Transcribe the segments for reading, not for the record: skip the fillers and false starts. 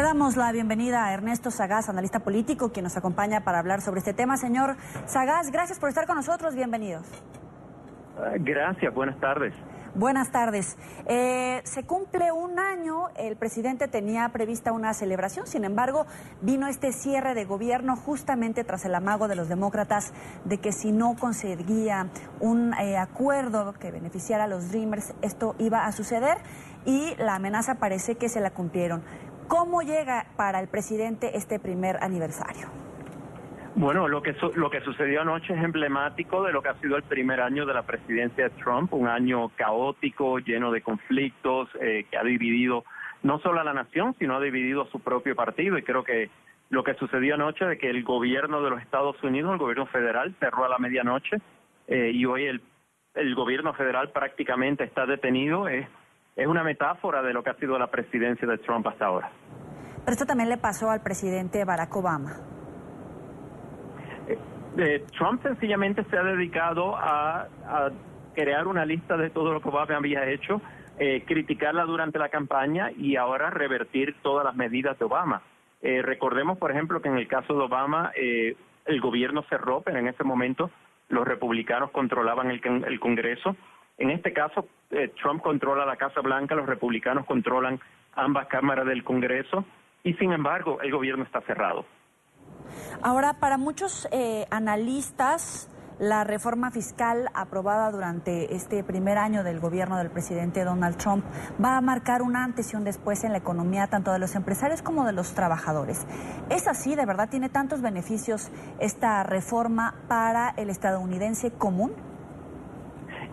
damos la bienvenida a Ernesto Sagaz, analista político, quien nos acompaña para hablar sobre este tema. Señor Sagaz, gracias por estar con nosotros. Bienvenidos. Gracias, buenas tardes. Buenas tardes. Se cumple un año, el presidente tenía prevista una celebración, sin embargo, vino este cierre de gobierno justamente tras el amago de los demócratas de que si no conseguía un acuerdo que beneficiara a los Dreamers, esto iba a suceder y la amenaza parece que se la cumplieron. ¿Cómo llega para el presidente este primer aniversario? Bueno, lo que sucedió anoche es emblemático de lo que ha sido el primer año de la presidencia de Trump, un año caótico, lleno de conflictos, que ha dividido no solo a la nación, sino ha dividido a su propio partido. Y creo que lo que sucedió anoche de que el gobierno de los Estados Unidos, el gobierno federal, cerró a la medianoche y hoy el gobierno federal prácticamente está detenido, es una metáfora de lo que ha sido la presidencia de Trump hasta ahora. Pero esto también le pasó al presidente Barack Obama. Trump sencillamente se ha dedicado a crear una lista de todo lo que Obama había hecho, criticarla durante la campaña y ahora revertir todas las medidas de Obama. Recordemos, por ejemplo, que en el caso de Obama el gobierno cerró, pero en ese momento los republicanos controlaban el Congreso. En este caso, Trump controla la Casa Blanca, los republicanos controlan ambas cámaras del Congreso y, sin embargo, el gobierno está cerrado. Ahora, para muchos analistas, la reforma fiscal aprobada durante este primer año del gobierno del presidente Donald Trump va a marcar un antes y un después en la economía tanto de los empresarios como de los trabajadores. ¿Es así? ¿De verdad tiene tantos beneficios esta reforma para el estadounidense común?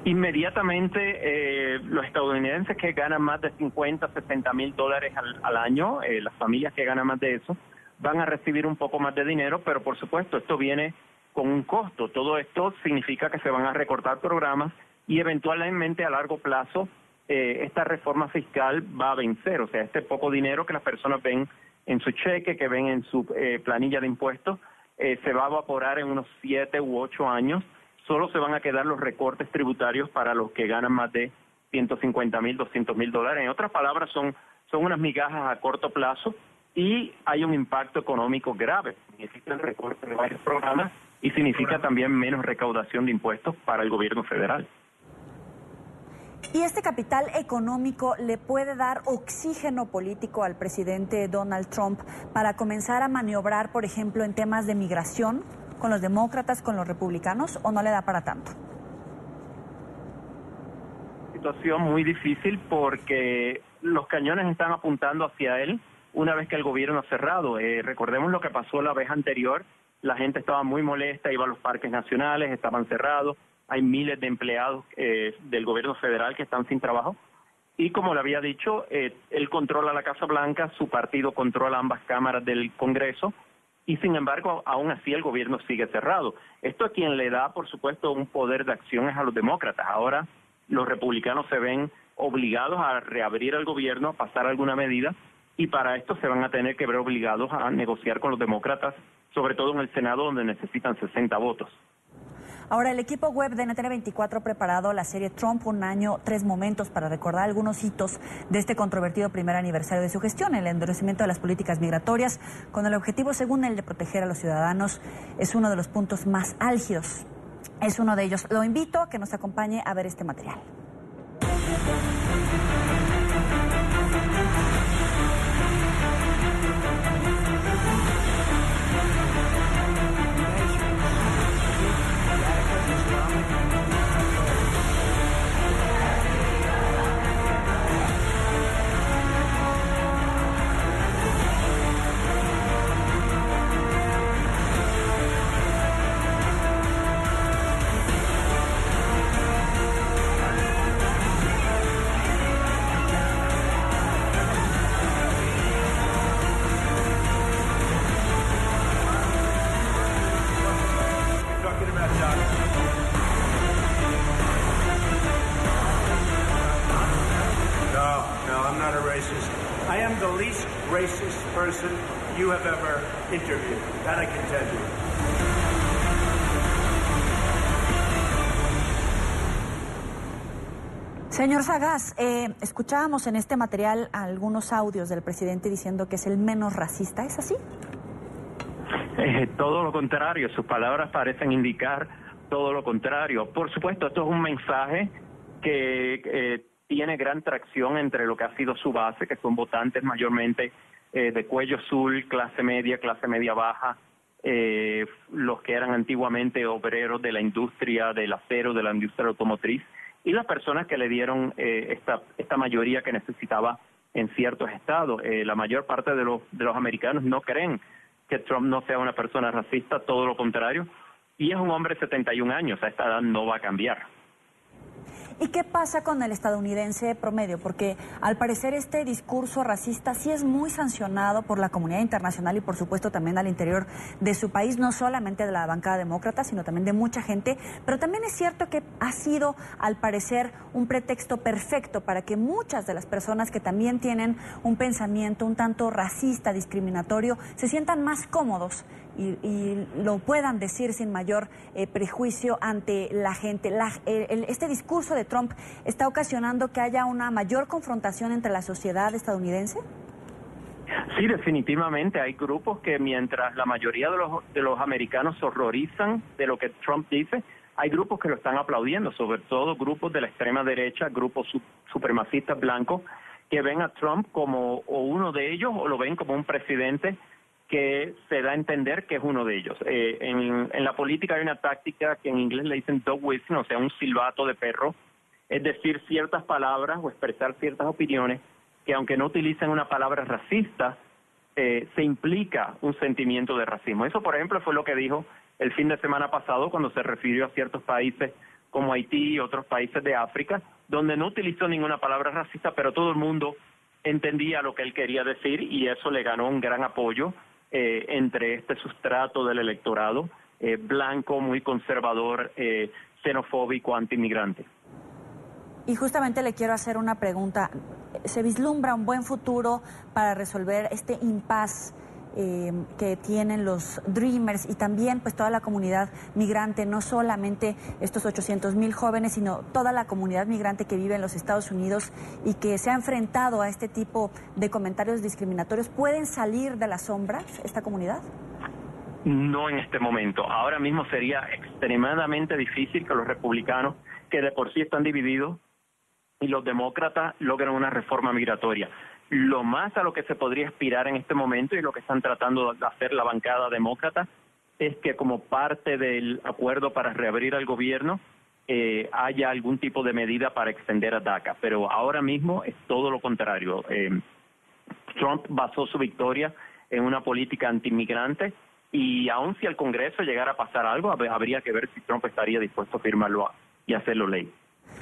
Inmediatamente, los estadounidenses que ganan más de 50, 60 mil dólares al año, las familias que ganan más de eso, van a recibir un poco más de dinero, pero por supuesto esto viene con un costo. Todo esto significa que se van a recortar programas y eventualmente a largo plazo esta reforma fiscal va a vencer. O sea, este poco dinero que las personas ven en su cheque, que ven en su planilla de impuestos, se va a evaporar en unos 7 u 8 años. Solo se van a quedar los recortes tributarios para los que ganan más de 150 mil, 200 mil dólares. En otras palabras, son unas migajas a corto plazo y hay un impacto económico grave. Significa el recorte de varios programas y significa también menos recaudación de impuestos para el gobierno federal. ¿Y este capital económico le puede dar oxígeno político al presidente Donald Trump para comenzar a maniobrar, por ejemplo, en temas de migración con los demócratas, con los republicanos, o no le da para tanto? Situación muy difícil porque los cañones están apuntando hacia él una vez que el gobierno ha cerrado. Recordemos lo que pasó la vez anterior, la gente estaba muy molesta, iba a los parques nacionales, estaban cerrados, hay miles de empleados del gobierno federal que están sin trabajo y como le había dicho, él controla la Casa Blanca, su partido controla ambas cámaras del Congreso y sin embargo aún así el gobierno sigue cerrado. Esto a quien le da por supuesto un poder de acción es a los demócratas. Ahora los republicanos se ven obligados a reabrir el gobierno, a pasar alguna medida y para esto se van a tener que ver obligados a negociar con los demócratas, sobre todo en el Senado donde necesitan 60 votos. Ahora, el equipo web de NTN24 ha preparado la serie Trump, un año, 3 momentos para recordar algunos hitos de este controvertido primer aniversario de su gestión, el endurecimiento de las políticas migratorias, con el objetivo, según él, de proteger a los ciudadanos. Es uno de los puntos más álgidos. Es uno de ellos. Lo invito a que nos acompañe a ver este material. I am the least racist person you have ever interviewed. That I can tell you. Señor Sagás, escuchábamos en este material algunos audios del presidente diciendo que es el menos racista, ¿es así? Todo lo contrario, sus palabras parecen indicar todo lo contrario. Por supuesto, esto es un mensaje que tiene gran tracción entre lo que ha sido su base, que son votantes mayormente de cuello azul, clase media baja, los que eran antiguamente obreros de la industria del acero, de la industria automotriz, y las personas que le dieron esta mayoría que necesitaba en ciertos estados. La mayor parte de los americanos no creen que Trump no sea una persona racista, todo lo contrario, y es un hombre de 71 años, a esta edad no va a cambiar. ¿Y qué pasa con el estadounidense promedio? Porque al parecer este discurso racista sí es muy sancionado por la comunidad internacional y por supuesto también al interior de su país, no solamente de la bancada demócrata, sino también de mucha gente. Pero también es cierto que ha sido, al parecer, un pretexto perfecto para que muchas de las personas que también tienen un pensamiento un tanto racista, discriminatorio, se sientan más cómodos y lo puedan decir sin mayor prejuicio ante la gente. Este discurso de Trump está ocasionando que haya una mayor confrontación entre la sociedad estadounidense. Sí, definitivamente. Hay grupos que mientras la mayoría de los americanos se horrorizan de lo que Trump dice, hay grupos que lo están aplaudiendo, sobre todo grupos de la extrema derecha, grupos supremacistas blancos, que ven a Trump como o uno de ellos o lo ven como un presidente que se da a entender que es uno de ellos. En la política hay una táctica que en inglés le dicen dog whistling, o sea, un silbato de perro, es decir, ciertas palabras o expresar ciertas opiniones que aunque no utilicen una palabra racista, se implica un sentimiento de racismo. Eso, por ejemplo, fue lo que dijo el fin de semana pasado cuando se refirió a ciertos países como Haití y otros países de África, donde no utilizó ninguna palabra racista, pero todo el mundo entendía lo que él quería decir y eso le ganó un gran apoyo entre este sustrato del electorado blanco, muy conservador, xenofóbico, anti-inmigrante. Y justamente le quiero hacer una pregunta. ¿Se vislumbra un buen futuro para resolver este impasse que tienen los Dreamers y también pues toda la comunidad migrante, no solamente estos 800,000 jóvenes, sino toda la comunidad migrante que vive en los Estados Unidos y que se ha enfrentado a este tipo de comentarios discriminatorios? ¿Pueden salir de las sombras esta comunidad? No en este momento. Ahora mismo sería extremadamente difícil que los republicanos, que de por sí están divididos, y los demócratas logren una reforma migratoria. Lo más a lo que se podría aspirar en este momento y lo que están tratando de hacer la bancada demócrata es que como parte del acuerdo para reabrir al gobierno haya algún tipo de medida para extender a DACA. Pero ahora mismo es todo lo contrario. Trump basó su victoria en una política antiinmigrante y aun si al Congreso llegara a pasar algo, habría que ver si Trump estaría dispuesto a firmarlo y hacerlo ley.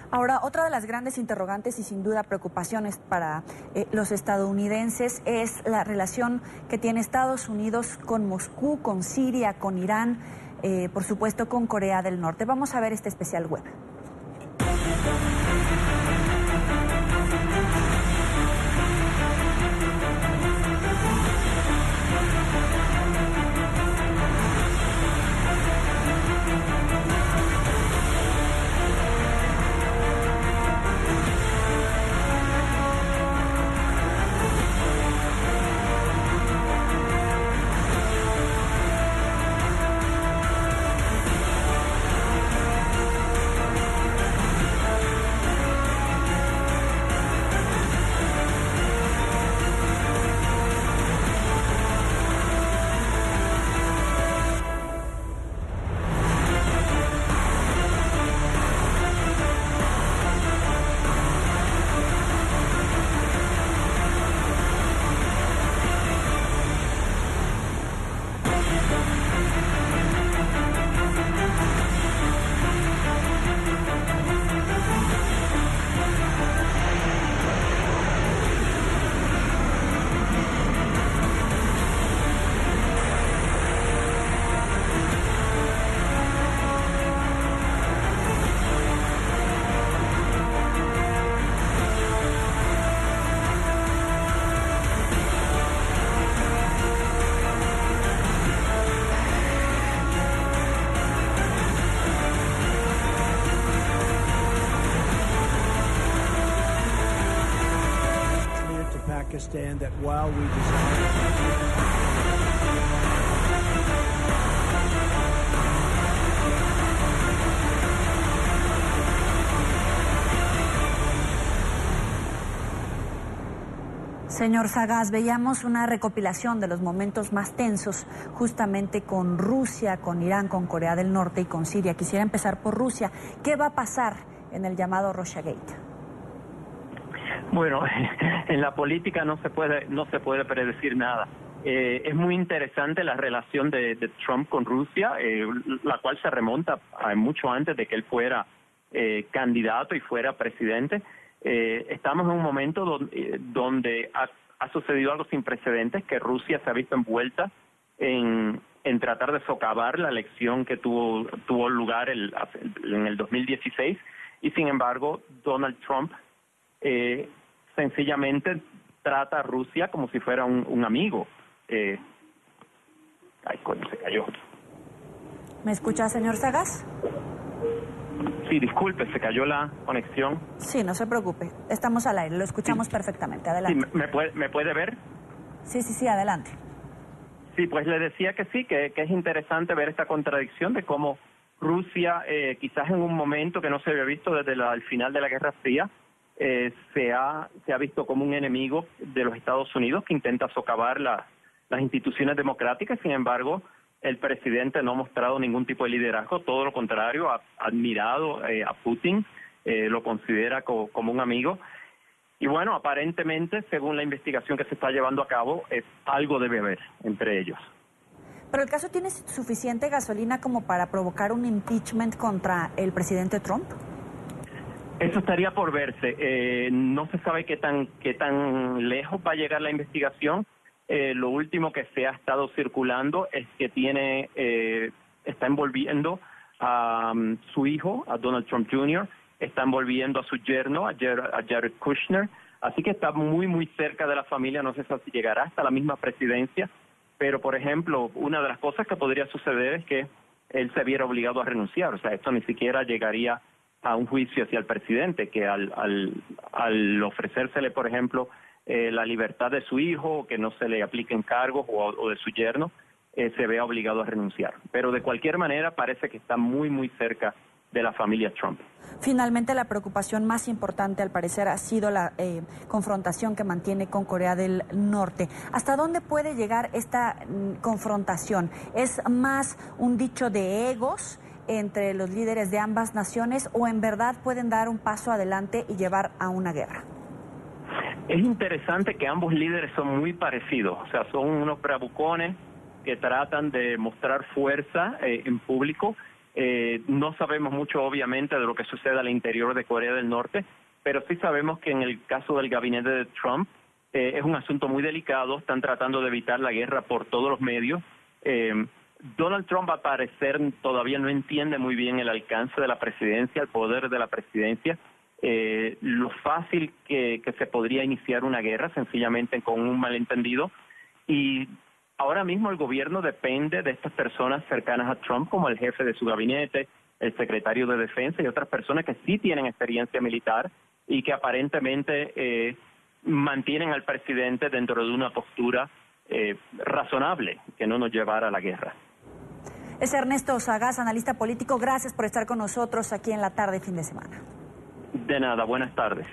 Ahora, otra de las grandes interrogantes y sin duda preocupaciones para los estadounidenses es la relación que tiene Estados Unidos con Moscú, con Siria, con Irán, por supuesto con Corea del Norte. Vamos a ver este especial web. understand that while we desire... Señor Sagaz, veíamos una recopilación de los momentos más tensos justamente con Rusia, con Irán, con Corea del Norte y con Siria. Quisiera empezar por Rusia. ¿Qué va a pasar en el llamado Russiagate? Bueno, en la política no se puede predecir nada. Es muy interesante la relación de Trump con Rusia, la cual se remonta a mucho antes de que él fuera candidato y fuera presidente. Estamos en un momento donde ha sucedido algo sin precedentes, que Rusia se ha visto envuelta en tratar de socavar la elección que tuvo lugar en el 2016, y sin embargo Donald Trump sencillamente trata a Rusia como si fuera un amigo. Ay, coño, se cayó. ¿Me escucha, señor Sagaz? Sí, disculpe, se cayó la conexión. Sí, no se preocupe. Estamos al aire, lo escuchamos perfectamente. Adelante. Sí, ¿me puede ver? Sí, adelante. Sí, pues le decía que sí, que es interesante ver esta contradicción de cómo Rusia, quizás en un momento que no se había visto desde el final de la Guerra Fría, se ha visto como un enemigo de los Estados Unidos que intenta socavar las instituciones democráticas. Sin embargo, el presidente no ha mostrado ningún tipo de liderazgo, todo lo contrario, ha admirado a Putin, lo considera como un amigo. Y bueno, aparentemente, según la investigación que se está llevando a cabo, algo debe haber entre ellos. ¿Pero el caso tiene suficiente gasolina como para provocar un impeachment contra el presidente Trump? Eso estaría por verse. No se sabe qué tan lejos va a llegar la investigación. Lo último que se ha estado circulando es que está envolviendo a su hijo, a Donald Trump Jr., está envolviendo a su yerno, a Jared Kushner, así que está muy, muy cerca de la familia. No sé si llegará hasta la misma presidencia, pero, por ejemplo, una de las cosas que podría suceder es que él se viera obligado a renunciar. O sea, esto ni siquiera llegaría a un juicio hacia el presidente, que al ofrecérsele, por ejemplo, la libertad de su hijo, que no se le apliquen cargos o de su yerno, se vea obligado a renunciar. Pero de cualquier manera parece que está muy, muy cerca de la familia Trump. Finalmente, la preocupación más importante, al parecer, ha sido la confrontación que mantiene con Corea del Norte. ¿Hasta dónde puede llegar esta confrontación? ¿Es más un dicho de egos entre los líderes de ambas naciones o en verdad pueden dar un paso adelante y llevar a una guerra? Es interesante que ambos líderes son muy parecidos, o sea, son unos bravucones que tratan de mostrar fuerza en público. No sabemos mucho, obviamente, de lo que sucede al interior de Corea del Norte, pero sí sabemos que en el caso del gabinete de Trump es un asunto muy delicado. Están tratando de evitar la guerra por todos los medios. Donald Trump, al parecer, todavía no entiende muy bien el alcance de la presidencia, el poder de la presidencia, lo fácil que se podría iniciar una guerra sencillamente con un malentendido. Y ahora mismo el gobierno depende de estas personas cercanas a Trump, como el jefe de su gabinete, el secretario de Defensa y otras personas que sí tienen experiencia militar y que aparentemente mantienen al presidente dentro de una postura razonable, que no nos llevara a la guerra. Es Ernesto Sagaz, analista político. Gracias por estar con nosotros aquí en la tarde, fin de semana. De nada, buenas tardes.